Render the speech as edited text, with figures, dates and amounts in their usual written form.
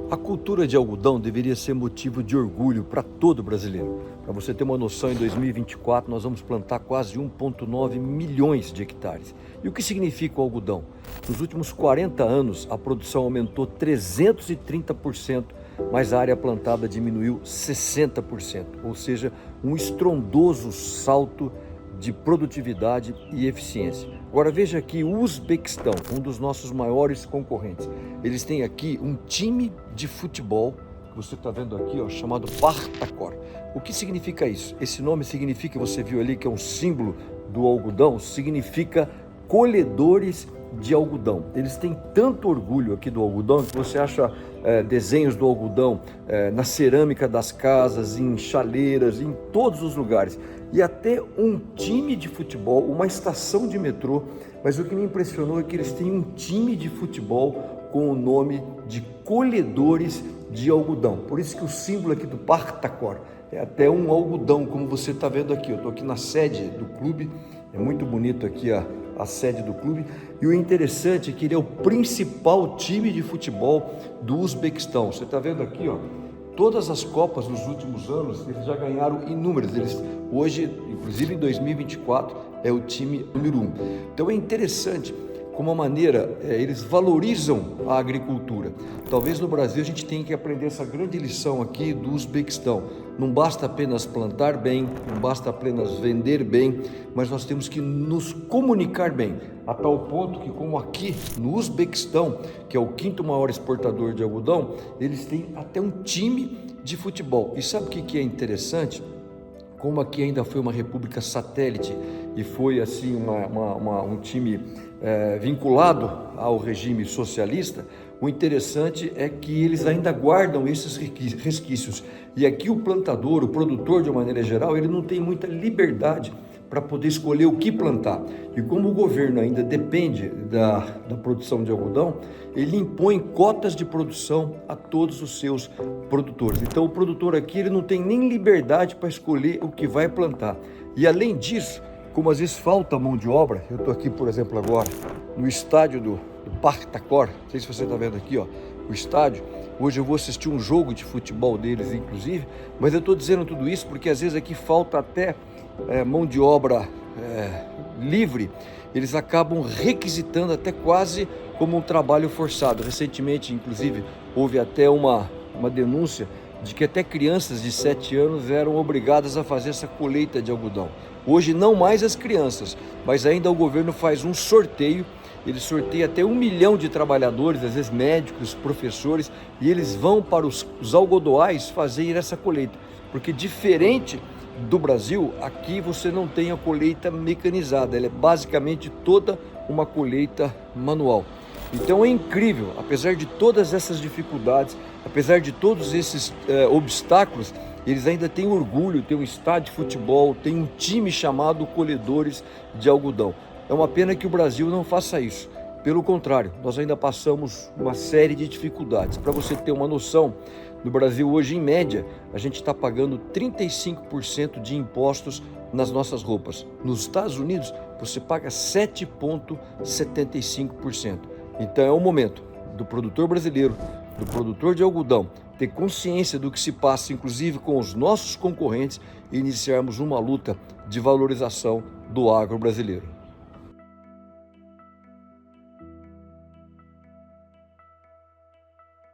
A cultura de algodão deveria ser motivo de orgulho para todo brasileiro. Para você ter uma noção, em 2024 nós vamos plantar quase 1,9 milhões de hectares. E o que significa o algodão? Nos últimos 40 anos, a produção aumentou 330%, mas a área plantada diminuiu 60%, ou seja, um estrondoso salto de produtividade e eficiência. Agora veja aqui o Uzbequistão, um dos nossos maiores concorrentes. Eles têm aqui um time de futebol, que você está vendo aqui, ó, chamado Partakor. O que significa isso? Esse nome significa, você viu ali que é um símbolo do algodão, significa colhedores de algodão. Eles têm tanto orgulho aqui do algodão que você acha desenhos do algodão na cerâmica das casas, em chaleiras, em todos os lugares. E até um time de futebol, uma estação de metrô. Mas o que me impressionou é que eles têm um time de futebol com o nome de colhedores de algodão. Por isso que o símbolo aqui do Partakor é até um algodão, como você está vendo aqui. Eu estou aqui na sede do clube, é muito bonito aqui a sede do clube. E o interessante é que ele é o principal time de futebol do Uzbequistão. Você está vendo aqui, ó, todas as Copas nos últimos anos, eles já ganharam inúmeras. Eles hoje, inclusive em 2024, é o time número 1. Então é interessante como a maneira, eles valorizam a agricultura. Talvez no Brasil a gente tenha que aprender essa grande lição aqui do Uzbequistão. Não basta apenas plantar bem, não basta apenas vender bem, mas nós temos que nos comunicar bem, a tal ponto que, como aqui no Uzbequistão, que é o 5º maior exportador de algodão, eles têm até um time de futebol. E sabe o que é interessante? Como aqui ainda foi uma república satélite e foi assim um time vinculado ao regime socialista, o interessante é que eles ainda guardam esses resquícios. E aqui o plantador, o produtor de uma maneira geral, ele não tem muita liberdade para poder escolher o que plantar. E como o governo ainda depende da produção de algodão, ele impõe cotas de produção a todos os seus produtores. Então o produtor aqui ele não tem nem liberdade para escolher o que vai plantar. E além disso, como às vezes falta mão de obra, eu estou aqui, por exemplo, agora no estádio do Partakor, não sei se você está vendo aqui, ó, o estádio. Hoje eu vou assistir um jogo de futebol deles, inclusive, mas eu estou dizendo tudo isso porque às vezes aqui falta até mão de obra livre. Eles acabam requisitando até quase como um trabalho forçado. Recentemente, inclusive, houve até uma denúncia de que até crianças de 7 anos eram obrigadas a fazer essa colheita de algodão. Hoje não mais as crianças, mas ainda o governo faz um sorteio. Ele sorteia até 1 milhão de trabalhadores, às vezes médicos, professores, e eles vão para os algodoais fazer essa colheita, porque diferente do Brasil, aqui você não tem a colheita mecanizada, ela é basicamente toda uma colheita manual. Então é incrível, apesar de todas essas dificuldades, apesar de todos esses obstáculos, eles ainda têm orgulho, têm um estádio de futebol, têm um time chamado Colhedores de Algodão. É uma pena que o Brasil não faça isso. Pelo contrário, nós ainda passamos uma série de dificuldades. Para você ter uma noção, no Brasil hoje, em média, a gente está pagando 35% de impostos nas nossas roupas. Nos Estados Unidos, você paga 7,75%. Então é o momento do produtor brasileiro, do produtor de algodão, ter consciência do que se passa, inclusive com os nossos concorrentes, e iniciarmos uma luta de valorização do agro brasileiro.